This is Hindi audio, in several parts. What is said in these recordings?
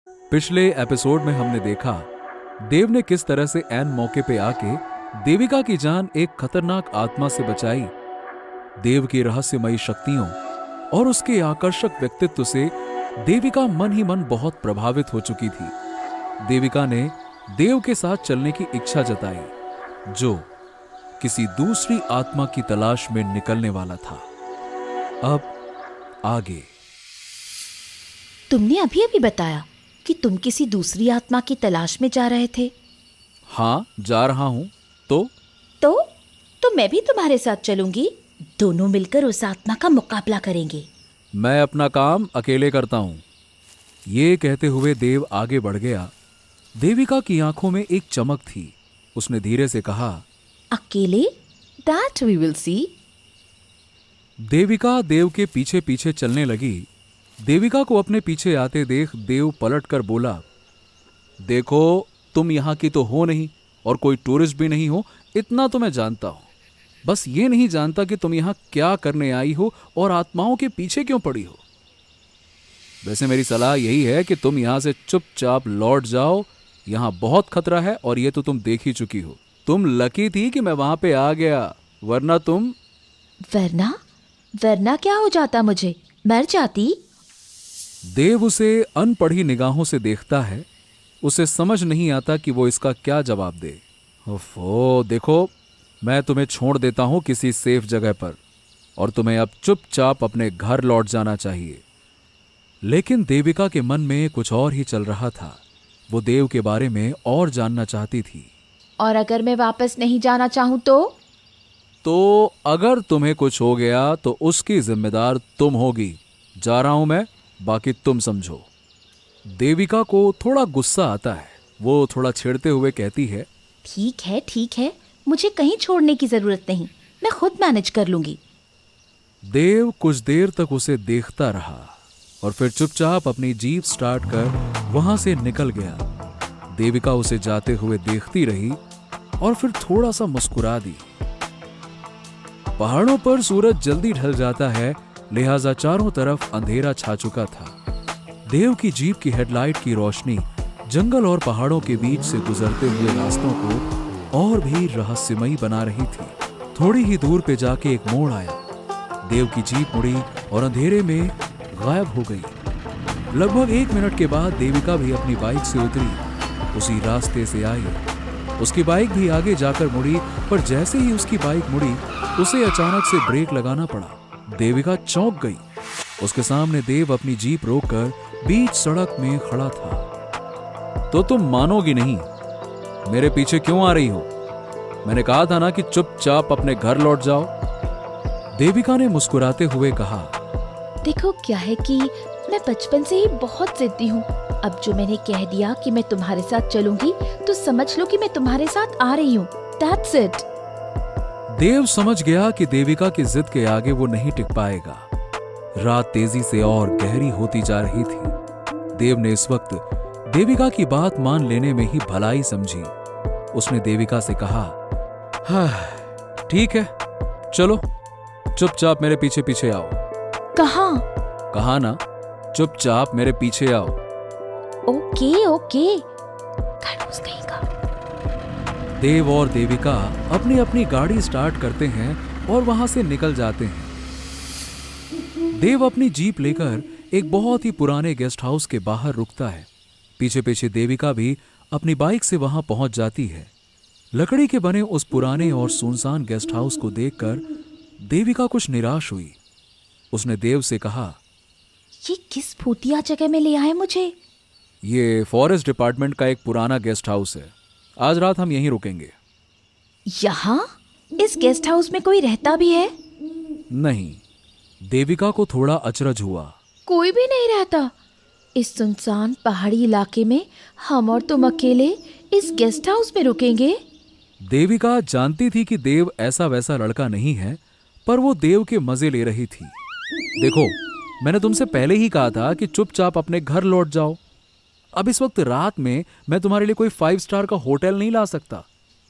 पिछले एपिसोड में हमने देखा देव ने किस तरह से ऐन मौके पे आके देविका की जान एक खतरनाक आत्मा से बचाई। देव की रहस्यमयी शक्तियों और उसके आकर्षक व्यक्तित्व से देविका मन ही मन बहुत प्रभावित हो चुकी थी। देविका ने देव के साथ चलने की इच्छा जताई, जो किसी दूसरी आत्मा की तलाश में निकलने वाला था। अब आगे। तुमने अभी अभी बताया कि तुम किसी दूसरी आत्मा की तलाश में जा रहे थे। हाँ, जा रहा हूं। तो मैं भी तुम्हारे साथ चलूंगी। दोनों मिलकर उस आत्मा का मुकाबला करेंगे। मैं अपना काम अकेले करता हूं। ये कहते हुए देव आगे बढ़ गया। देविका की आंखों में एक चमक थी। उसने धीरे से कहा, अकेले? That we will see. Devika Dev के पीछे पीछे चलने लगी। देविका को अपने पीछे आते देख देव पलट कर बोला, देखो, तुम यहाँ की तो हो नहीं और कोई टूरिस्ट भी नहीं हो, इतना तो मैं जानता हूं। बस ये नहीं जानता कि तुम यहाँ क्या करने आई हो और आत्माओं के पीछे क्यों पड़ी हो। वैसे मेरी सलाह यही है कि तुम यहाँ से चुपचाप लौट जाओ। यहाँ बहुत खतरा है और ये तो तुम देख ही चुकी हो। तुम लकी थी कि मैं वहां पे आ गया, वरना तुम। वरना क्या हो जाता? मुझे मर जाती। देव उसे अनपढ़ी निगाहों से देखता है। उसे समझ नहीं आता कि वो इसका क्या जवाब दे। ओफो, देखो, मैं तुम्हें छोड़ देता हूं किसी सेफ जगह पर और तुम्हें अब चुपचाप अपने घर लौट जाना चाहिए। लेकिन देविका के मन में कुछ और ही चल रहा था। वो देव के बारे में और जानना चाहती थी। और अगर मैं वापस नहीं जाना चाहूं तो अगर तुम्हें कुछ हो गया तो उसकी जिम्मेदार तुम होगी। जा रहा हूं मैं, बाकी तुम समझो। देविका को थोड़ा गुस्सा आता है। वो थोड़ा छेड़ते हुए कहती है, ठीक है, मुझे कहीं छोड़ने की जरूरत नहीं, मैं खुद मैनेज कर लूंगी। देव कुछ देर तक उसे देखता रहा और फिर चुपचाप अपनी जीप स्टार्ट कर वहां से निकल गया। देविका उसे जाते हुए देखती रही और फिर थोड़ा सा मुस्कुरा दी। पहाड़ों पर सूरज जल्दी ढल जाता है, लिहाजा चारों तरफ अंधेरा छा चुका था। देव की जीप की हेडलाइट की रोशनी जंगल और पहाड़ों के बीच से गुजरते हुए रास्तों को और भी रहस्यमयी बना रही थी। थोड़ी ही दूर पे जाके एक मोड़ आया। देव की जीप मुड़ी और अंधेरे में गायब हो गई। लगभग 1 मिनट के बाद देविका भी अपनी बाइक से उतरी, उसी रास्ते से आई। उसकी बाइक भी आगे जाकर मुड़ी, पर जैसे ही उसकी बाइक मुड़ी उसे अचानक से ब्रेक लगाना पड़ा। देविका चौंक गई। उसके सामने देव अपनी जीप रोककर बीच सड़क में खड़ा था। तो तुम मानोगी नहीं, मेरे पीछे क्यों आ रही हो? मैंने कहा था ना कि चुपचाप अपने घर लौट जाओ। देविका ने मुस्कुराते हुए कहा, देखो, क्या है कि मैं बचपन से ही बहुत जिद्दी हूँ। अब जो मैंने कह दिया कि मैं तुम्हारे साथ चलूंगी, तो समझ लो कि मैं तुम्हारे साथ आ रही हूँ। That's it। देव समझ गया कि देविका की जिद के आगे वो नहीं टिक पाएगा। रात तेजी से और गहरी होती जा रही थी। देव ने इस वक्त देविका की बात मान लेने में ही भलाई समझी। उसने देविका से कहा, हाँ ठीक है, चलो चुपचाप मेरे पीछे पीछे आओ। कहाँ? कहा ना, चुपचाप मेरे पीछे आओ। ओके। खड़ूस कहीं का। देव और देविका अपनी अपनी गाड़ी स्टार्ट करते हैं और वहां से निकल जाते हैं। देव अपनी जीप लेकर एक बहुत ही पुराने गेस्ट हाउस के बाहर रुकता है। पीछे पीछे देविका भी अपनी बाइक से वहां पहुंच जाती है। लकड़ी के बने उस पुराने और सुनसान गेस्ट हाउस को देखकर देविका कुछ निराश हुई। उसने देव से कहा, ये किस भूतिया जगह में ले आए मुझे? ये फॉरेस्ट डिपार्टमेंट का एक पुराना गेस्ट हाउस है। आज रात हम यहीं रुकेंगे। यहाँ? इस गेस्ट हाउस में कोई रहता भी है? नहीं। देविका को थोड़ा अचरज हुआ। कोई भी नहीं रहता? इस सुनसान पहाड़ी इलाके में हम और तुम अकेले इस गेस्ट हाउस में रुकेंगे? देविका जानती थी कि देव ऐसा वैसा लड़का नहीं है, पर वो देव के मजे ले रही थी। देखो, मैंने तुमसे पहले ही कहा था कि चुपचाप अपने घर लौट जाओ। अब इस वक्त रात में मैं तुम्हारे लिए कोई 5 स्टार का होटल नहीं ला सकता,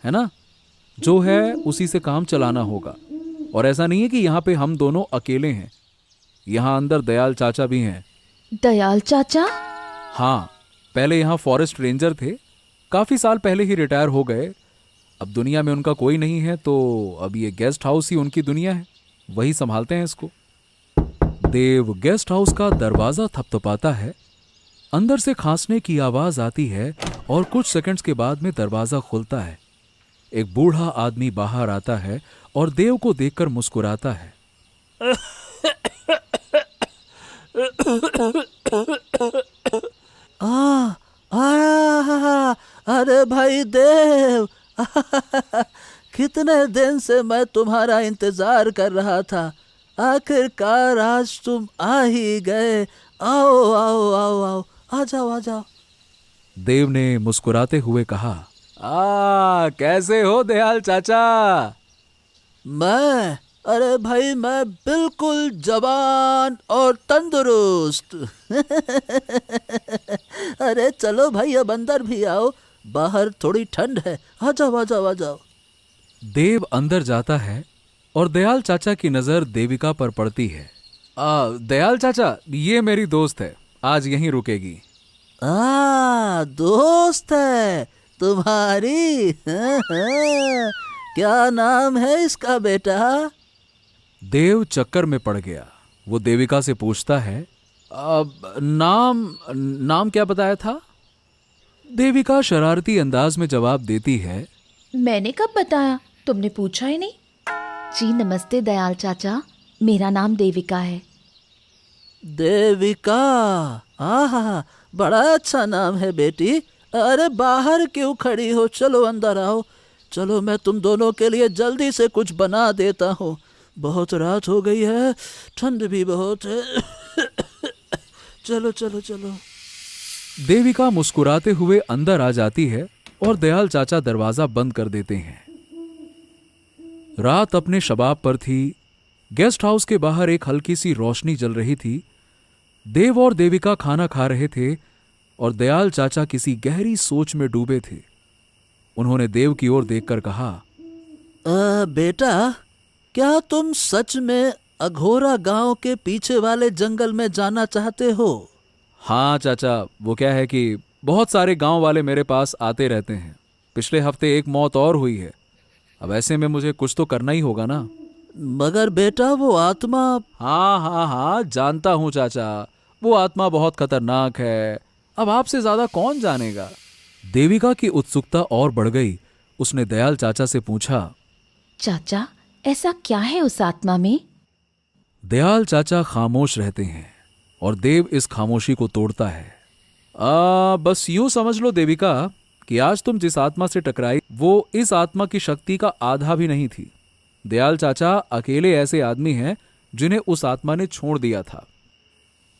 है ना? जो है उसी से काम चलाना होगा। और ऐसा नहीं है कि यहाँ पे हम दोनों अकेले हैं। यहाँ अंदर दयाल चाचा भी हैं। दयाल चाचा? हाँ, पहले यहाँ फॉरेस्ट रेंजर थे, काफी साल पहले ही रिटायर हो गए। अब दुनिया में उनका कोई नहीं है, तो अब ये गेस्ट हाउस ही उनकी दुनिया है, वही संभालते हैं इसको। देव गेस्ट हाउस का दरवाजा थपथपाता है। अंदर से खांसने की आवाज आती है और कुछ सेकंड्स के बाद में दरवाजा खुलता है। एक बूढ़ा आदमी बाहर आता है और देव को देखकर मुस्कुराता है। अरे भाई देव, कितने दिन से मैं तुम्हारा इंतजार कर रहा था। आखिरकार आज तुम आ ही गए। आओ आओ आओ आओ, आ जाओ आ जाओ। देव ने मुस्कुराते हुए कहा, कैसे हो दयाल चाचा? मैं, अरे भाई मैं बिल्कुल जवान और तंदुरुस्त। अरे चलो भाई, अब अंदर भी आओ, बाहर थोड़ी ठंड है। आ जाओ आ जाओ आ जाओ। देव अंदर जाता है और दयाल चाचा की नजर देविका पर पड़ती है। दयाल चाचा, ये मेरी दोस्त है, आज यहीं रुकेगी। दोस्त है तुम्हारी? क्या नाम है इसका बेटा? देव चक्कर में पड़ गया। वो देविका से पूछता है, नाम क्या बताया था? देविका शरारती अंदाज में जवाब देती है, मैंने कब बताया, तुमने पूछा ही नहीं। जी नमस्ते दयाल चाचा, मेरा नाम देविका है। देविका? आहा, बड़ा अच्छा नाम है बेटी। अरे बाहर क्यों खड़ी हो, चलो अंदर आओ। चलो मैं तुम दोनों के लिए जल्दी से कुछ बना देता हूँ। बहुत रात हो गई है, ठंड भी बहुत है। चलो चलो चलो। देविका मुस्कुराते हुए अंदर आ जाती है और दयाल चाचा दरवाजा बंद कर देते हैं। रात अपने शबाब पर थी। गेस्ट हाउस के बाहर एक हल्की सी रोशनी जल रही थी। देव और देविका खाना खा रहे थे और दयाल चाचा किसी गहरी सोच में डूबे थे। उन्होंने देव की ओर देखकर कहा, बेटा, क्या तुम सच में अघोरा गांव के पीछे वाले जंगल में जाना चाहते हो? हाँ चाचा, वो क्या है कि बहुत सारे गांव वाले मेरे पास आते रहते हैं। पिछले हफ्ते एक मौत और हुई है। अब ऐसे में मुझे कुछ तो करना ही होगा ना। मगर बेटा वो आत्मा। हाँ, जानता हूँ चाचा, वो आत्मा बहुत खतरनाक है। अब आपसे ज्यादा कौन जानेगा। देविका की उत्सुकता और बढ़ गई। उसने दयाल चाचा से पूछा, चाचा ऐसा क्या है उस आत्मा में? दयाल चाचा खामोश रहते हैं और देव इस खामोशी को तोड़ता है। बस यूं समझ लो देविका कि आज तुम जिस आत्मा से टकराई वो इस आत्मा की शक्ति का आधा भी नहीं थी। दयाल चाचा अकेले ऐसे आदमी हैं जिन्हें उस आत्मा ने छोड़ दिया था।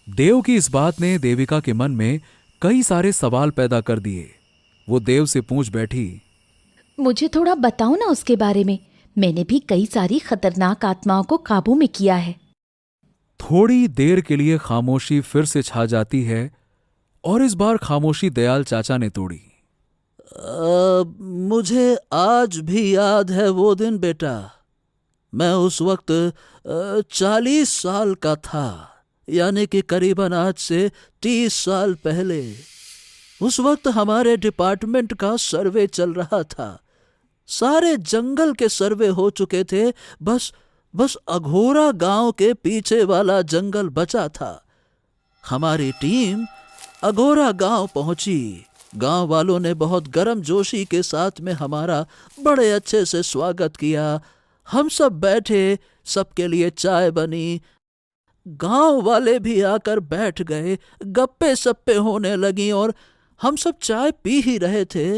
देव की इस बात ने देविका के मन में कई सारे सवाल पैदा कर दिए। वो देव से पूछ बैठी, मुझे थोड़ा बताओ ना उसके बारे में। मैंने भी कई सारी खतरनाक आत्माओं को काबू में किया है। थोड़ी देर के लिए खामोशी फिर से छा जाती है और इस बार खामोशी दयाल चाचा ने तोड़ी। मुझे आज भी याद है वो दिन बेटा। मैं उस वक्त 40 साल का था, यानी कि करीबन आज से 30 साल पहले। उस वक्त हमारे डिपार्टमेंट का सर्वे चल रहा था। सारे जंगल के सर्वे हो चुके थे, बस अघोरा गांव के पीछे वाला जंगल बचा था। हमारी टीम अघोरा गांव पहुंची। गांव वालों ने बहुत गर्मजोशी के साथ में हमारा बड़े अच्छे से स्वागत किया। हम सब बैठे, सबके लिए चाय बनी। गांव वाले भी आकर बैठ गए, गप्पे सप्पे होने लगी और हम सब चाय पी ही रहे थे।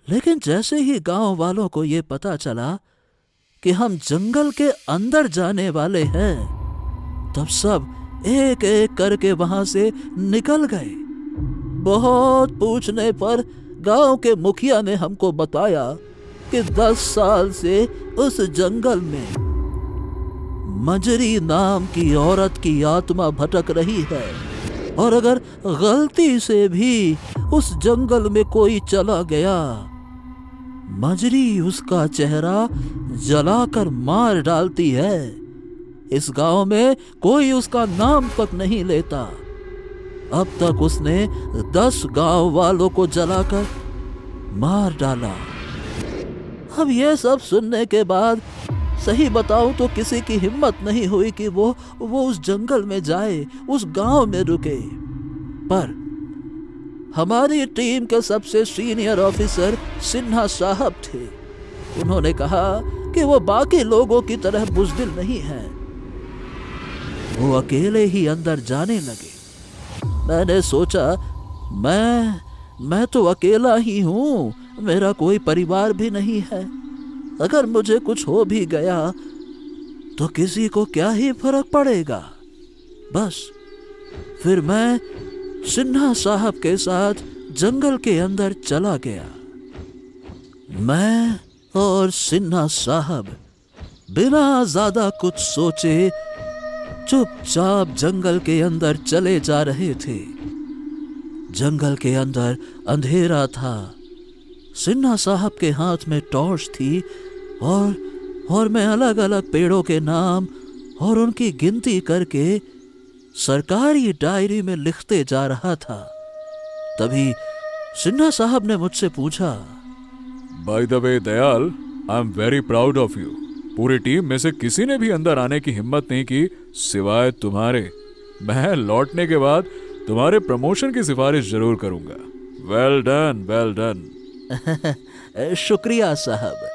लेकिन जैसे ही गांव वालों को ये पता चला कि हम जंगल के अंदर जाने वाले हैं, तब सब एक एक करके वहां से निकल गए। बहुत पूछने पर गांव के मुखिया ने हमको बताया कि 10 साल से उस जंगल में मंजरी नाम की औरत की आत्मा भटक रही है और अगर गलती से भी उस जंगल में कोई चला गया, मंजरी उसका चेहरा जलाकर मार डालती है। इस गांव में कोई उसका नाम तक नहीं लेता। अब तक उसने 10 गांव वालों को जलाकर मार डाला। अब यह सब सुनने के बाद सही बताऊं तो किसी की हिम्मत नहीं हुई कि वो उस जंगल में जाए, उस गांव में रुके। पर हमारी टीम के सबसे सीनियर ऑफिसर सिन्हा साहब थे। उन्होंने कहा कि वो बाकी लोगों की तरह बुज़दिल नहीं है। वो अकेले ही अंदर जाने लगे। मैंने सोचा मैं तो अकेला ही हूं, मेरा कोई परिवार भी नहीं है। अगर मुझे कुछ हो भी गया तो किसी को क्या ही फर्क पड़ेगा। बस फिर मैं सिन्हा साहब के साथ जंगल के अंदर चला गया। मैं और सिन्हा साहब बिना ज्यादा कुछ सोचे चुपचाप जंगल के अंदर चले जा रहे थे। जंगल के अंदर अंधेरा था। सिन्हा साहब के हाथ में टॉर्च थी और मैं अलग अलग पेड़ों के नाम और उनकी गिनती करके सरकारी डायरी में लिखते जा रहा था। तभी सिन्हा साहब ने मुझसे पूछा, by the way Dayal, I am very proud of you. पूरी टीम में से किसी ने भी अंदर आने की हिम्मत नहीं की सिवाय तुम्हारे। मैं लौटने के बाद तुम्हारे प्रमोशन की सिफारिश जरूर करूंगा। Well done, well done. शुक्रिया साहब।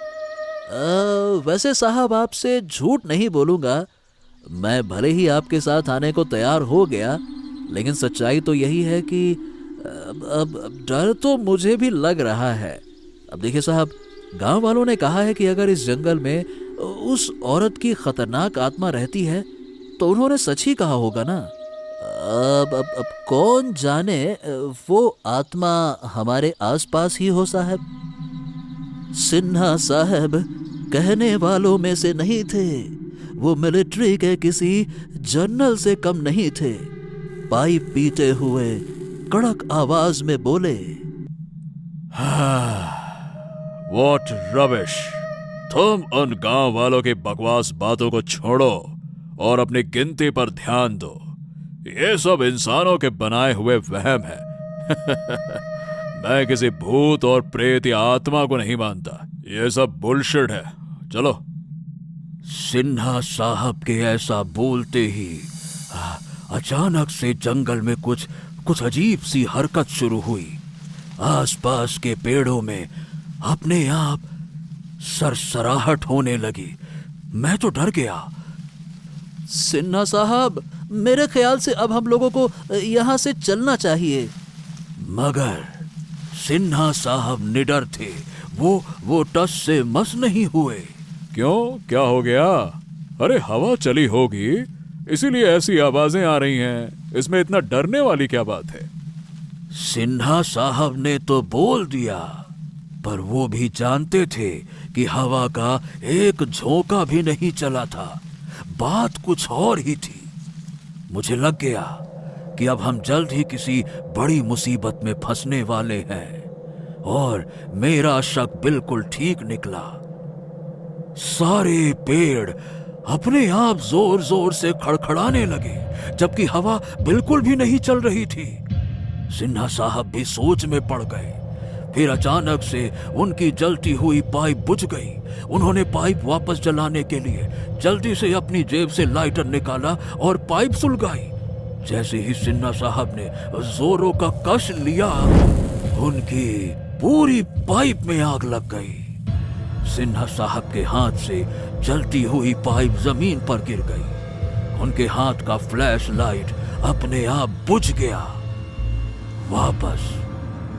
वैसे साहब आपसे झूठ नहीं बोलूंगा, मैं भले ही आपके साथ आने को तैयार हो गया, लेकिन सच्चाई तो यही है कि अब डर तो मुझे भी लग रहा है। अब देखिए साहब, गांव वालों ने कहा है कि अगर इस जंगल में उस औरत की खतरनाक आत्मा रहती है तो उन्होंने सच ही कहा होगा ना। अब कौन जाने वो आत्मा हमारे आसपास ही हो साहब। सिन्हा साहब कहने वालों में से नहीं थे। वो मिलिट्री के किसी जनरल से कम नहीं थे। पाइप पीते हुए कड़क आवाज में बोले, व्हाट रबिश। तुम उन गांव वालों की बकवास बातों को छोड़ो और अपनी गिनती पर ध्यान दो। ये सब इंसानों के बनाए हुए वहम है। मैं किसी भूत और प्रेत या आत्मा को नहीं मानता। ये सब बुलशिट है। चलो। सिन्हा साहब के ऐसा बोलते ही अचानक से जंगल में कुछ अजीब सी हरकत शुरू हुई। आसपास के पेड़ों में अपने आप सरसराहट होने लगी। मैं तो डर गया। सिन्हा साहब, मेरे ख्याल से अब हम लोगों को यहाँ से चलना चाहिए। मगर सिन्हा साहब निडर थे। वो टस से मस नहीं हुए। क्यों, क्या हो गया? अरे हवा चली होगी, इसीलिए ऐसी आवाजें आ रही हैं। इसमें इतना डरने वाली क्या बात है? सिन्हा साहब ने तो बोल दिया, पर वो भी जानते थे कि हवा का एक झोंका भी नहीं चला था। बात कुछ और ही थी। मुझे लग गया कि अब हम जल्द ही किसी बड़ी मुसीबत में फंसने वाले हैं। और मेरा शक बिल्कुल ठीक निकला। सारे पेड़ अपने आप जोर जोर से खड़खड़ाने लगे, जबकि हवा बिल्कुल भी नहीं चल रही थी। सिन्हा साहब भी सोच में पड़ गए। फिर अचानक से उनकी जलती हुई पाइप बुझ गई। उन्होंने पाइप वापस जलाने के लिए जल्दी से अपनी जेब से लाइटर निकाला और पाइप सुलगाई। जैसे ही सिन्हा साहब ने जोरों का कश लिया, उनकी पूरी पाइप में आग लग गई। सिन्हा साहब के हाथ से जलती हुई पाइप जमीन पर गिर गई। उनके हाथ का फ्लैश लाइट अपने आप बुझ गया। वापस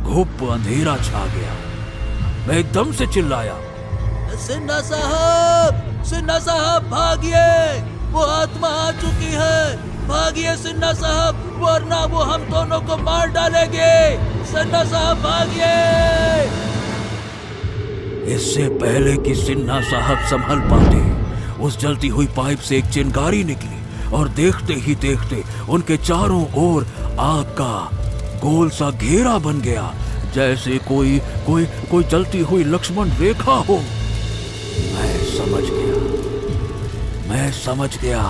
घुप अंधेरा छा गया। मैं एकदम से चिल्लाया, सिन्हा साहब भागिए, वो आत्मा आ चुकी है। भागिए सिन्हा साहब, वरना वो हम दोनों को मार डालेंगे। सिन्हा साहब भागिए। इससे पहले कि सिन्हा साहब संभल पाते, उस जलती हुई पाइप से एक चिंगारी निकली और देखते ही देखते उनके चारों ओर आग का गोल सा घेरा बन गया, जैसे कोई जलती हुई लक्ष्मण रेखा हो। मैं समझ गया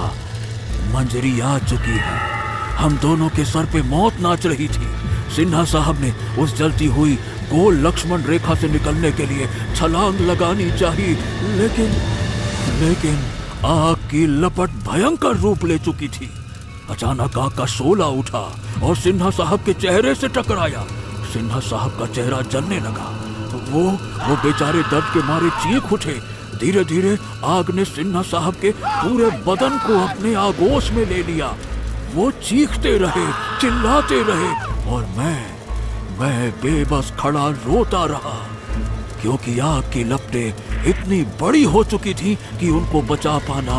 मंजरी आ चुकी है। हम दोनों के सर पे मौत नाच रही थी। सिन्हा साहब ने उस जलती हुई गोल लक्ष्मण रेखा से निकलने के लिए छलांग लगानी चाहिए, लेकिन आग की लपट भयंकर रूप ले चुकी थी। अचानक आग का शोला उठा और सिन्हा साहब के चेहरे से टकराया। सिन्हा साहब का चेहरा जलने लगा। वो बेचारे दर्द के मारे चीख उठे। धीरे धीरे आग ने सिन्हा साहब के पूरे बदन को अपने आगोश में ले लिया। वो चीखते रहे, चिल्लाते रहे और मैं बेबस खड़ा रोता रहा, क्योंकि आग की लपटें इतनी बड़ी हो चुकी थी कि उनको बचा पाना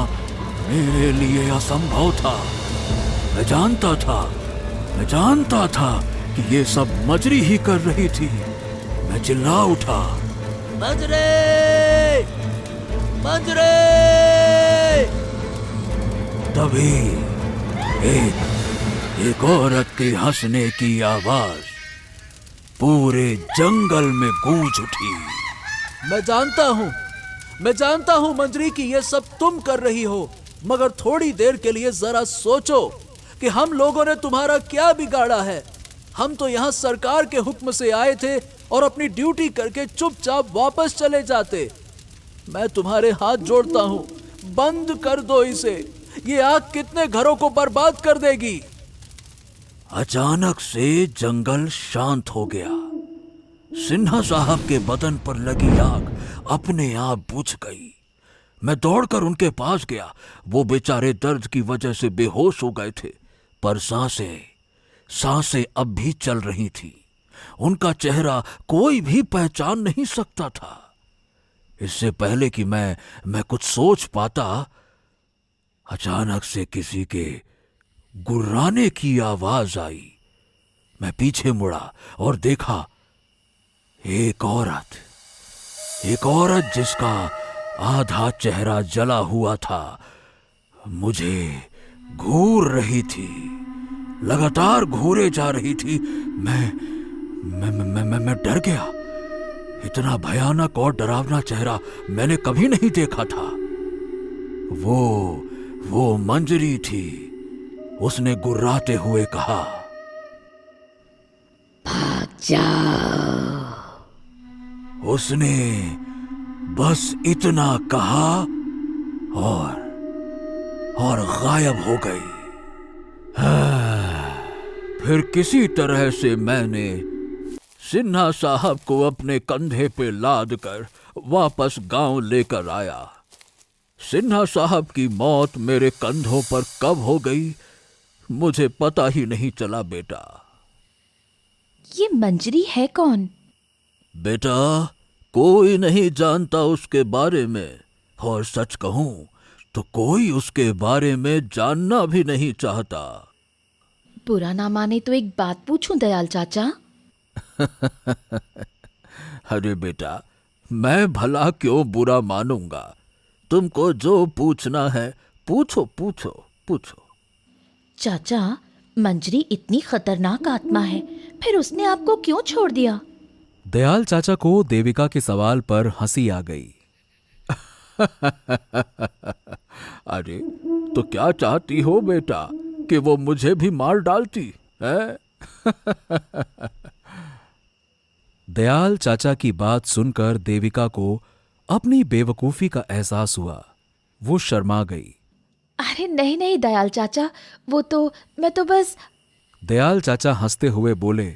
मेरे लिए असंभव था। मैं जानता था कि ये सब मजरी ही कर रही थी। मैं चिल्ला उठा, मंजरे! मंजरे! तभी एक औरत के हंसने की आवाज पूरे जंगल में गूंज उठी। मैं जानता हूं मंजरी कि ये सब तुम कर रही हो, मगर थोड़ी देर के लिए जरा सोचो कि हम लोगों ने तुम्हारा क्या बिगाड़ा है। हम तो यहाँ सरकार के हुक्म से आए थे और अपनी ड्यूटी करके चुपचाप वापस चले जाते। मैं तुम्हारे हाथ जोड़ता हूँ, बंद कर दो इसे। ये आग कितने घरों को बर्बाद कर देगी। अचानक से जंगल शांत हो गया। सिन्हा साहब के बदन पर लगी आग अपने आप बुझ गई। मैं दौड़कर उनके पास गया। वो बेचारे दर्द की वजह से बेहोश हो गए थे, पर सांसें अब भी चल रही थी। उनका चेहरा कोई भी पहचान नहीं सकता था। इससे पहले कि मैं कुछ सोच पाता, अचानक से किसी के गुर्राने की आवाज आई। मैं पीछे मुड़ा और देखा एक औरत जिसका आधा चेहरा जला हुआ था मुझे घूर रही थी, लगातार घूरे जा रही थी। मैं डर गया। इतना भयानक और डरावना चेहरा मैंने कभी नहीं देखा था। वो मंजरी थी। उसने गुर्राते हुए कहा, भाग जाओ। उसने बस इतना कहा और गायब हो गई। फिर किसी तरह से मैंने सिन्हा साहब को अपने कंधे पे लाद कर वापस गांव लेकर आया। सिन्हा साहब की मौत मेरे कंधों पर कब हो गई मुझे पता ही नहीं चला बेटा। ये मंजरी है कौन? बेटा, कोई नहीं जानता उसके बारे में, और सच कहूं तो कोई उसके बारे में जानना भी नहीं चाहता। बुरा ना माने तो एक बात पूछूं दयाल चाचा? अरे बेटा, मैं भला क्यों बुरा मानूंगा। तुमको जो पूछना है पूछो। चाचा, मंजरी इतनी खतरनाक आत्मा है, फिर उसने आपको क्यों छोड़ दिया? दयाल चाचा को देविका के सवाल पर हंसी आ गई। अरे तो क्या चाहती हो बेटा, कि वो मुझे भी मार डालती है? दयाल चाचा की बात सुनकर देविका को अपनी बेवकूफी का एहसास हुआ। वो शर्मा गई। अरे नहीं दयाल चाचा, मैं तो बस। दयाल चाचा हंसते हुए बोले,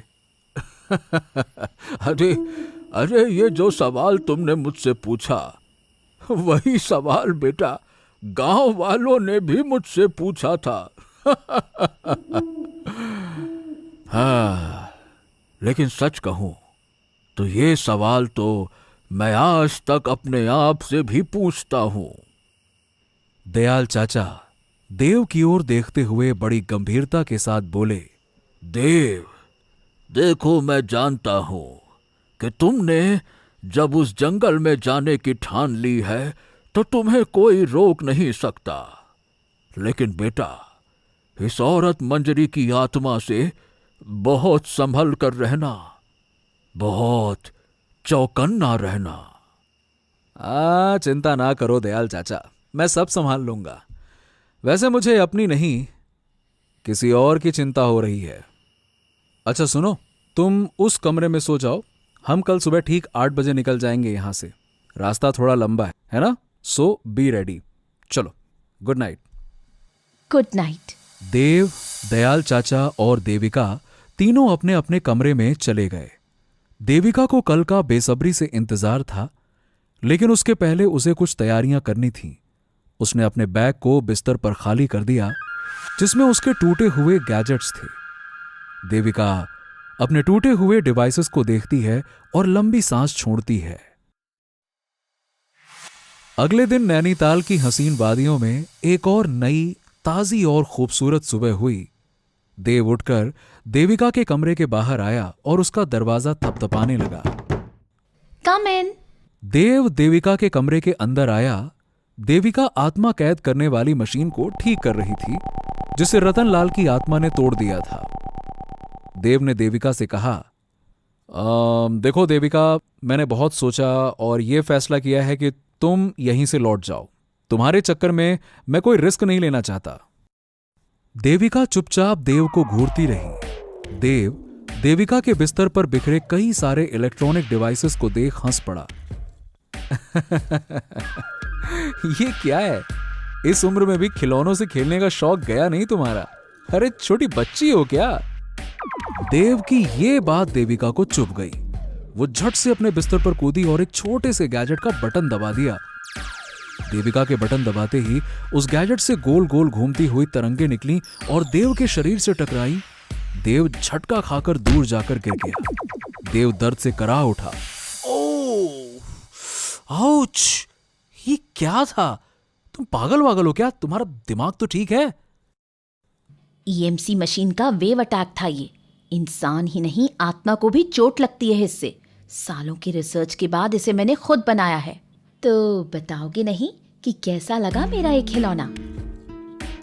अरे ये जो सवाल तुमने मुझसे पूछा, वही सवाल बेटा गांव वालों ने भी मुझसे पूछा था। हाँ, लेकिन सच कहूं तो ये सवाल तो मैं आज तक अपने आप से भी पूछता हूं। दयाल चाचा देव की ओर देखते हुए बड़ी गंभीरता के साथ बोले, देव, देखो मैं जानता हूं कि तुमने जब उस जंगल में जाने की ठान ली है तो तुम्हें कोई रोक नहीं सकता। लेकिन बेटा, इस औरत मंजरी की आत्मा से बहुत संभल कर रहना, बहुत चौकन्ना रहना। चिंता ना करो दयाल चाचा, मैं सब संभाल लूंगा। वैसे मुझे अपनी नहीं किसी और की चिंता हो रही है। अच्छा सुनो, तुम उस कमरे में सो जाओ, हम कल सुबह ठीक 8 बजे निकल जाएंगे यहां से। रास्ता थोड़ा लंबा है ना? So be ready. चलो, good night. Good night. Dev, Dayal चाचा और देविका तीनों अपने अपने कमरे में चले गए। देविका को कल का बेसब्री से इंतजार था, लेकिन उसके पहले उसे कुछ तैयारियां करनी थीं। उसने अपने बैग को बिस्तर पर खाली कर दिया, जिसमें उसके टूटे हुए गैजेट्स थे। देविका अपने टूटे हुए डिवाइसेस को देखती है और लंबी सांस छोड़ती है। अगले दिन नैनीताल की हसीन वादियों में एक और नई, ताजी और खूबसूरत सुबह हुई। देव उठकर देविका के कमरे के बाहर आया और उसका दरवाजा थपथपाने लगा। कम इन। देव देविका के कमरे के अंदर आया। देविका आत्मा कैद करने वाली मशीन को ठीक कर रही थी, जिसे रतनलाल की आत्मा ने तोड़ दिया था। देव ने देविका से कहा, देखो देविका, मैंने बहुत सोचा और यह फैसला किया है कि तुम यहीं से लौट जाओ। तुम्हारे चक्कर में मैं कोई रिस्क नहीं लेना चाहता। देविका चुपचाप देव को घूरती रही। देव देविका के बिस्तर पर बिखरे कई सारे इलेक्ट्रॉनिक डिवाइसेस को देख हंस पड़ा। ये क्या है? इस उम्र में भी खिलौनों से खेलने का शौक गया नहीं तुम्हारा? अरे छोटी बच्ची हो क्या? देव की ये बात देविका को चुभ गई। वो झट से अपने बिस्तर पर कूदी और एक छोटे से गैजेट का बटन दबा दिया। देविका के बटन दबाते ही उस गैजेट से गोल गोल घूमती हुई तरंगे निकली और देव के शरीर से टकराई। देव झटका खाकर दूर जाकर गिर गया। देव दर्द से कराह उठा। आउच! ये क्या था? तुम पागल वागल हो क्या? तुम्हारा दिमाग तो ठीक है? ईएमसी मशीन का वेव अटैक था ये। इंसान ही नहीं, आत्मा को भी चोट लगती है इससे। सालों की रिसर्च के बाद इसे मैंने खुद बनाया है। तो बताओगे नहीं कि कैसा लगा मेरा एक खिलौना?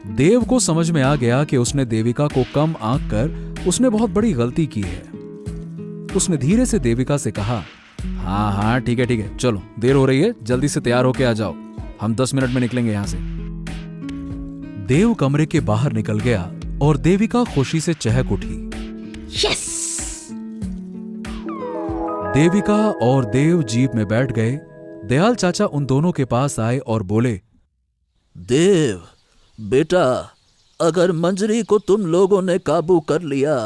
देव को समझ में आ गया कि उसने देविका को कम आंक कर उसने बहुत बड़ी गलती की है। उसने धीरे से देविका से कहा, हाँ हाँ ठीक है, चलो देर हो रही है, जल्दी से तैयार होके आ जाओ, हम 10 मिनट में निकलेंगे यहां से। देव कमरे के बाहर निकल गया और देविका खुशी से चहक उठी। यस! देविका और देव जीप में बैठ गए। दयाल चाचा उन दोनों के पास आए और बोले, देव बेटा, अगर मंजरी को तुम लोगों ने काबू कर लिया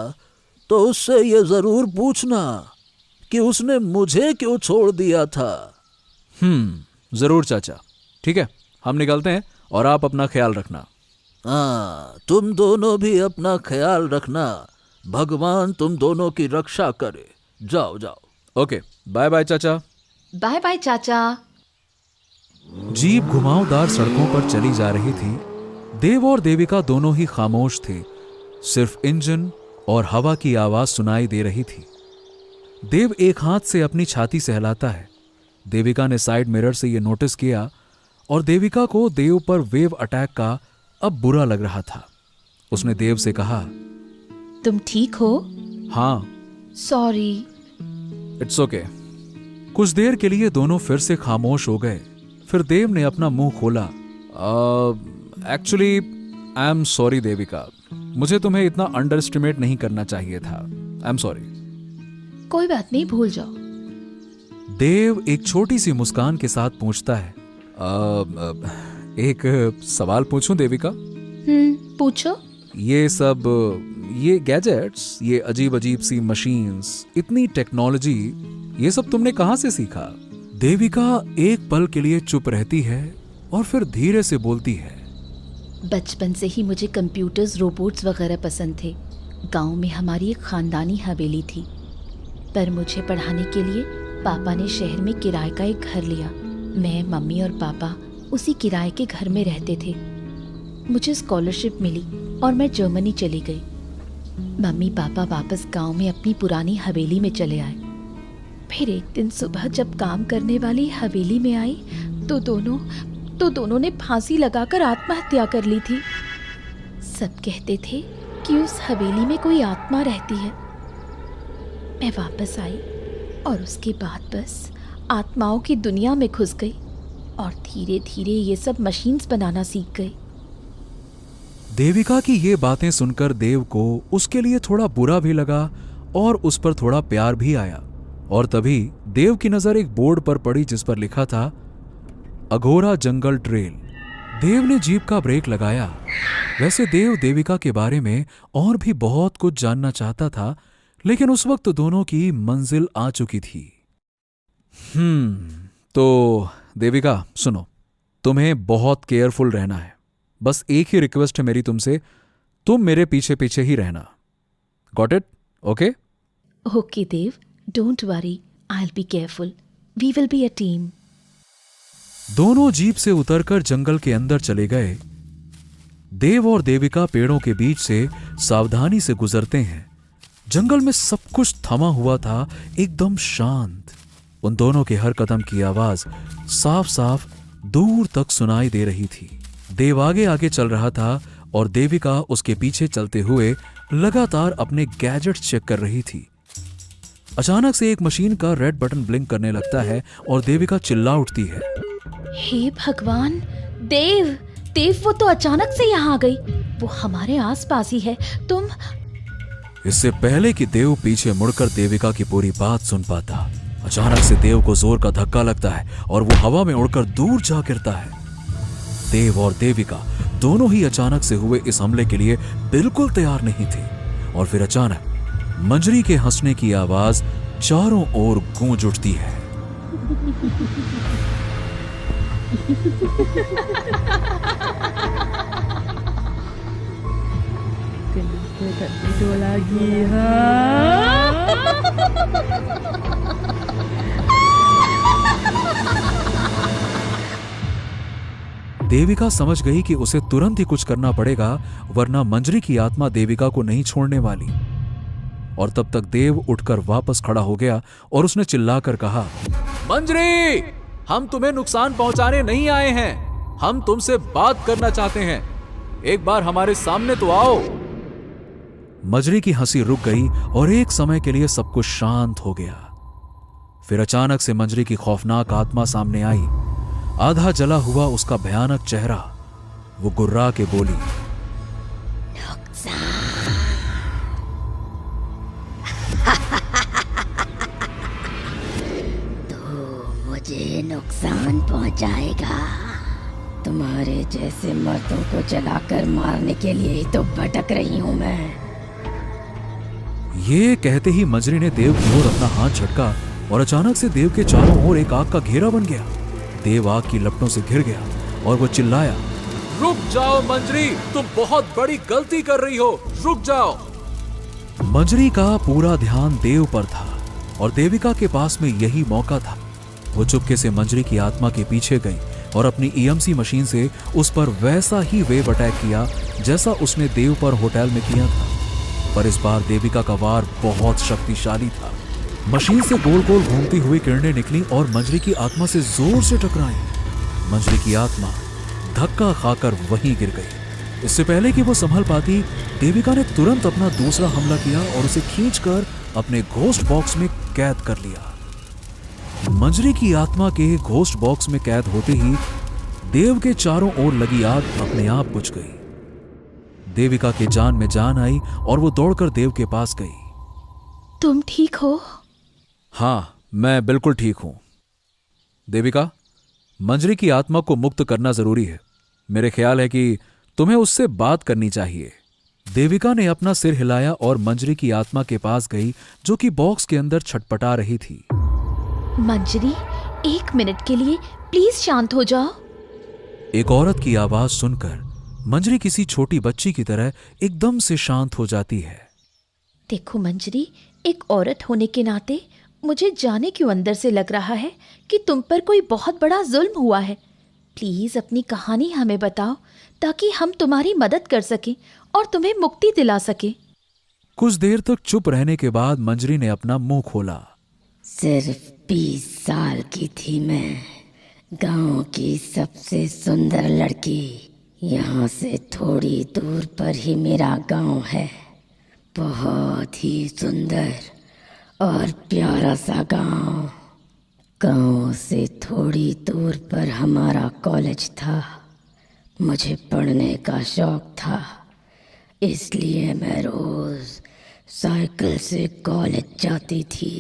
तो उससे ये जरूर पूछना कि उसने मुझे क्यों छोड़ दिया था। जरूर चाचा। ठीक है, हम निकलते हैं और आप अपना ख्याल रखना। हाँ, तुम दोनों भी अपना ख्याल रखना। भगवान तुम दोनों की रक्षा करे। जाओ जाओ। ओके, बाय बाय चाचा। बाय बाय चाचा। जीप घुमावदार सड़कों पर चली जा रही थी। देव और देविका दोनों ही खामोश थे। सिर्फ इंजन और हवा की आवाज सुनाई दे रही थी। देव एक हाथ से अपनी छाती सहलाता है। देविका ने साइड मिरर से यह नोटिस किया और देविका को देव पर वेव अटैक का अब बुरा लग रहा था। उसने देव से कहा, तुम ठीक हो? हाँ। सॉरी। It's okay. कुछ देर के लिए दोनों फिर से खामोश हो गए। फिर देव ने अपना मुंह खोला। Actually I am sorry Devika, मुझे तुम्हें इतना अंडर एस्टिमेट नहीं करना चाहिए था। I am sorry. कोई बात नहीं, भूल जाओ। देव एक छोटी सी मुस्कान के साथ पूछता है, एक सवाल पूछूं देविका? पूछो। ये गैजेट्स, ये अजीब अजीब सी मशीन्स, इतनी टेक्नोलॉजी, ये सब तुमने कहां से सीखा? देविका एक पल के लिए चुप रहती है और फिर धीरे से बोलती है, बचपन से ही मुझे कंप्यूटर्स, रोबोट्स वगैरह पसंद थे। गांव में हमारी एक खानदानी हवेली थी, पर मुझे पढ़ाने के लिए पापा ने शहर में किराए का एक घर लिया। मैं, मम्मी और पापा उसी किराए के घर में रहते थे। मुझे स्कॉलरशिप मिली और मैं जर्मनी चली गई। मम्मी पापा वापस गांव में अपनी पुरानी हवेली में चले आए। फिर एक दिन सुबह जब काम करने वाली हवेली में आई तो दोनों ने फांसी लगाकर आत्महत्या कर ली थी। सब कहते थे कि उस हवेली में कोई आत्मा रहती है। मैं वापस आई और उसके बाद बस आत्माओं की दुनिया में घुस गई और धीरे धीरे ये सब मशीन्स बनाना सीख गई। देविका की ये बातें सुनकर देव को उसके लिए थोड़ा बुरा भी लगा और उस पर थोड़ा प्यार भी आया। और तभी देव की नजर एक बोर्ड पर पड़ी जिस पर लिखा था अघोरा जंगल ट्रेल। देव ने जीप का ब्रेक लगाया। वैसे देव देविका के बारे में और भी बहुत कुछ जानना चाहता था, लेकिन उस वक्त दोनों की मंजिल आ चुकी थी। तो देविका सुनो, तुम्हें बहुत केयरफुल रहना है। बस एक ही रिक्वेस्ट है मेरी तुमसे, तुम मेरे पीछे पीछे ही रहना। Got it? Okay? Okay Dev, don't worry, I will be careful, we will be a team. दोनों जीप से उतरकर जंगल के अंदर चले गए। देव और देविका पेड़ों के बीच से सावधानी से गुजरते हैं। जंगल में सब कुछ थमा हुआ था, एकदम शांत। उन दोनों के हर कदम की आवाज साफ साफ दूर तक सुनाई दे रही थी। देव आगे आगे चल रहा था और देविका उसके पीछे चलते हुए लगातार अपने गैजेट चेक कर रही थी। अचानक से एक मशीन का रेड बटन ब्लिंक करने लगता है और देविका चिल्ला उठती है, हे भगवान! देव, देव वो तो अचानक से यहाँ आ गई। वो हमारे आसपास ही है। तुम... इससे पहले कि देव पीछे मुड़कर देविका की पूरी बात सुन पाता, अचानक से देव को जोर का धक्का लगता है और वो हवा में उड़कर दूर जा गिरता है। देव और देविका दोनों ही अचानक से हुए इस हमले के लिए बिल्कुल तैयार नहीं थे। और फिर अचानक मंजरी के हंसने की आवाज चारों ओर गूंज उठती है। Itu lagi ha. देविका समझ गई कि उसे तुरंत ही कुछ करना पड़ेगा, वरना मंजरी की आत्मा देविका को नहीं छोड़ने वाली। और तब तक देव उठकर वापस खड़ा हो गया और उसने चिल्लाकर कहा, मंजरी, हम तुम्हें नुकसान पहुंचाने नहीं आए हैं, हम तुमसे बात करना चाहते हैं, एक बार हमारे सामने तो आओ। मंजरी की हंसी रुक गई और एक समय के लिए सब कुछ शांत हो गया। फिर अचानक से मंजरी की खौफनाक आत्मा सामने आई। आधा जला हुआ उसका भयानक चेहरा। वो गुर्रा के बोली, मुझे नुकसान पहुंचाएगा। तुम्हारे जैसे मर्दों को जलाकर मारने के लिए ही तो भटक रही हूं मैं। ये कहते ही मंजरी ने देव की ओर अपना हाथ झटका और अचानक से देव के चारों ओर एक आग का घेरा बन गया। देव आग की लपटों से घिर गया और वो चिल्लाया, रुक जाओ मंजरी, तुम बहुत बड़ी गलती कर रही हो, रुक जाओ। मंजरी का पूरा ध्यान देव पर था और देविका के पास में यही मौका था। वो चुपके से मंजरी की आत्मा के पीछे गई और अपनी ईएमसी मशीन से उस पर वैसा ही वेव अटैक किया जैसा उसने देव पर होटल में किया था। पर इस बार देविका का वार बहुत शक्तिशाली था। मशीन से गोल गोल घूमती हुई किरणें निकली और मंजरी की आत्मा से जोर से टकराई। मंजरी की आत्मा धक्का खाकर वहीं गिर गई। इससे पहले कि वो संभल पाती, देविका ने तुरंत अपना दूसरा हमला किया और उसे खींचकर अपने घोस्ट बॉक्स में कैद कर लिया। मंजरी की आत्मा के घोस्ट बॉक्स में कैद होते ही देव के चारों ओर लगी आग अपने आप बुझ गई। देविका के जान में जान आई और वो दौड़कर देव के पास गई। तुम ठीक हो? हाँ, मैं बिल्कुल ठीक हूं। देविका, मंजरी की आत्मा को मुक्त करना जरूरी है। मेरे ख्याल है कि तुम्हें उससे बात करनी चाहिए। देविका ने अपना सिर हिलाया और मंजरी की आत्मा के पास गई, जो कि बॉक्स के अंदर छटपटा रही थी। मंजरी, 1 मिनट के लिए प्लीज शांत हो जाओ। एक औरत की आवाज सुनकर मंजरी किसी छोटी बच्ची की तरह एकदम से शांत हो जाती है। देखो मंजरी, एक औरत होने के नाते मुझे जाने क्यों अंदर से लग रहा है कि तुम पर कोई बहुत बड़ा जुल्म हुआ है। प्लीज अपनी कहानी हमें बताओ ताकि हम तुम्हारी मदद कर सकें और तुम्हें मुक्ति दिला सकें। कुछ देर तक चुप रहने के बाद मंजरी ने अपना मुंह खोला। सिर्फ 20 साल की थी मैं, गांव की सबसे सुंदर लड़की। यहाँ से थोड़ी दूर पर ही मेरा गांव है। बहुत ही सुंदर और प्यारा सा गांव। गांव से थोड़ी दूर पर हमारा कॉलेज था। मुझे पढ़ने का शौक था, इसलिए मैं रोज साइकिल से कॉलेज जाती थी।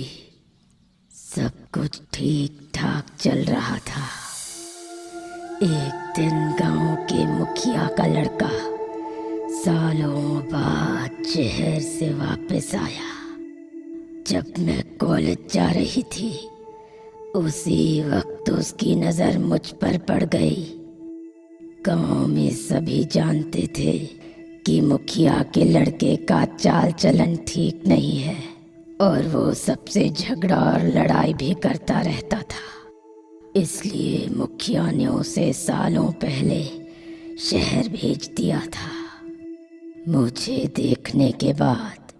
सब कुछ ठीक ठाक चल रहा था। एक दिन गांव के मुखिया का लड़का सालों बाद शहर से वापस आया। जब मैं कॉलेज जा रही थी उसी वक्त उसकी नजर मुझ पर पड़ गई। गांव में सभी जानते थे कि मुखिया के लड़के का चाल चलन ठीक नहीं है और वो सबसे झगड़ा और लड़ाई भी करता रहता था। इसलिए मुखिया ने उसे सालों पहले शहर भेज दिया था। मुझे देखने के बाद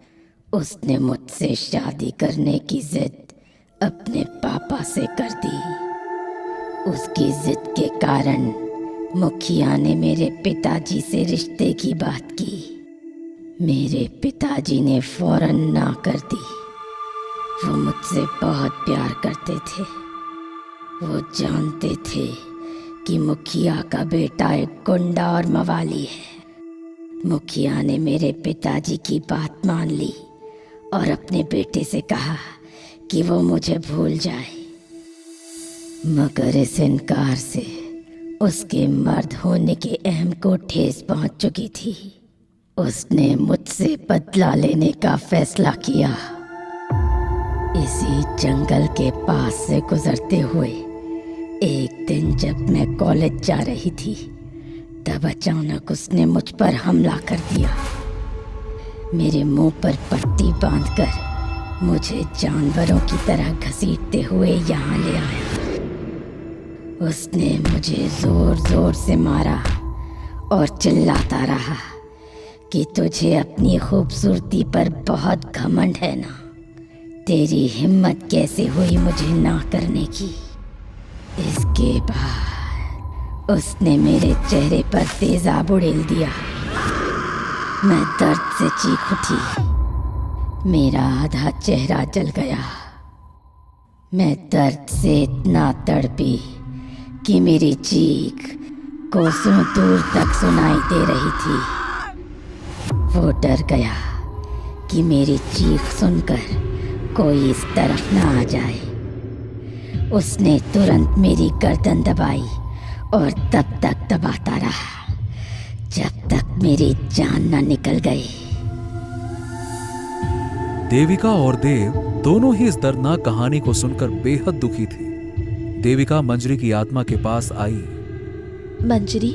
उसने मुझसे शादी करने की जिद अपने पापा से कर दी। उसकी जिद के कारण मुखिया ने मेरे पिताजी से रिश्ते की बात की। मेरे पिताजी ने फौरन ना कर दी। वो मुझसे बहुत प्यार करते थे। वो जानते थे कि मुखिया का बेटा एक गुंडा और मवाली है। मुखिया ने मेरे पिताजी की बात मान ली और अपने बेटे से कहा कि वो मुझे भूल जाए। मगर इस इनकार से उसके मर्द होने के अहम को ठेस पहुंच चुकी थी। उसने मुझसे बदला लेने का फैसला किया। इसी जंगल के पास से गुजरते हुए एक दिन जब मैं कॉलेज जा रही थी तब अचानक उसने मुझ पर हमला कर दिया। मेरे मुंह पर पट्टी बांधकर मुझे जानवरों की तरह घसीटते हुए यहाँ ले आया। उसने मुझे जोर जोर से मारा और चिल्लाता रहा कि तुझे अपनी खूबसूरती पर बहुत घमंड है ना। तेरी हिम्मत कैसे हुई मुझे ना करने की। इसके बाद उसने मेरे चेहरे पर तेजाब उड़ेल दिया। मैं दर्द से चीख उठी। मेरा आधा चेहरा जल गया। मैं दर्द से इतना तड़पी कि मेरी चीख कोसों दूर तक सुनाई दे रही थी। वो डर गया कि मेरी चीख सुनकर कोई इस तरफ ना आ जाए। उसने तुरंत मेरी गर्दन दबाई और तब तक दबाता रहा जब तक मेरी जान न निकल गई। देविका और देव दोनों ही इस दर्दनाक कहानी को सुनकर बेहद दुखी थे। देविका मंजरी की आत्मा के पास आई। मंजरी,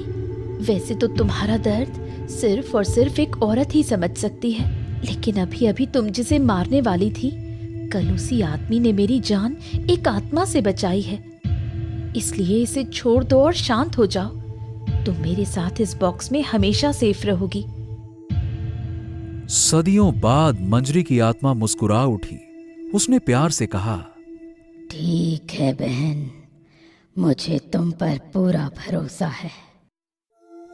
वैसे तो तुम्हारा दर्द सिर्फ और सिर्फ एक औरत ही समझ सकती है, लेकिन अभी अभी तुम जिसे मारने वाली थी, कल उसी आदमी ने मेरी जान एक आत्मा से बचाई है। इसलिए इसे छोड़ दो और शांत हो जाओ। तुम मेरे साथ इस बॉक्स में हमेशा सेफ रहोगी। सदियों बाद मंजरी की आत्मा मुस्कुरा उठी। उसने प्यार से कहा, ठीक है बहन, मुझे तुम पर पूरा भरोसा है।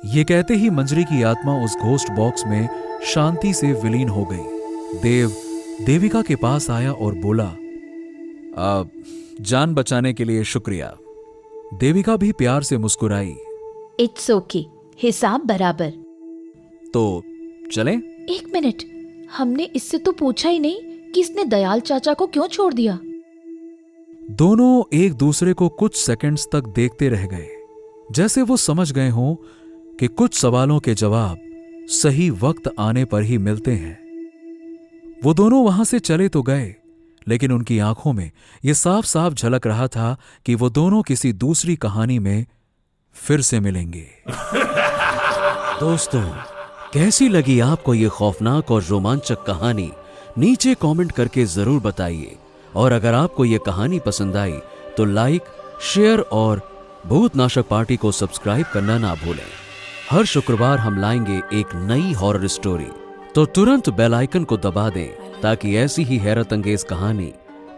ये कहते ही मंजरी की आत्मा उस घोस्ट बॉक्स में शांति से विलीन हो गई। देव देविका के पास आया और बोला, जान बचाने के लिए शुक्रिया। देविका भी प्यार से मुस्कुराई। इट्स ओके, हिसाब बराबर। तो चलें? एक मिनट, हमने इससे तो पूछा ही नहीं कि इसने दयाल चाचा को क्यों छोड़ दिया। दोनों एक दूसरे को कुछ सेकंड्स तक देखते रह गए, जैसे वो समझ गए हों कि कुछ सवालों के जवाब सही वक्त आने पर ही मिलते हैं। वो दोनों वहां से चले तो गए, लेकिन उनकी आंखों में यह साफ साफ झलक रहा था कि वो दोनों किसी दूसरी कहानी में फिर से मिलेंगे। दोस्तों, कैसी लगी आपको ये खौफनाक और रोमांचक कहानी? नीचे कमेंट करके जरूर बताइए। और अगर आपको ये कहानी पसंद आई तो लाइक, शेयर और भूतनाशक पार्टी को सब्सक्राइब करना ना भूलें। हर शुक्रवार हम लाएंगे एक नई हॉरर स्टोरी, तो तुरंत बेल आइकन को दबा दें ताकि ऐसी ही हैरत अंगेज कहानी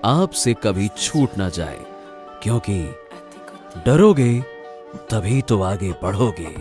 आपसे कभी छूट ना जाए, क्योंकि डरोगे तभी तो आगे बढ़ोगे।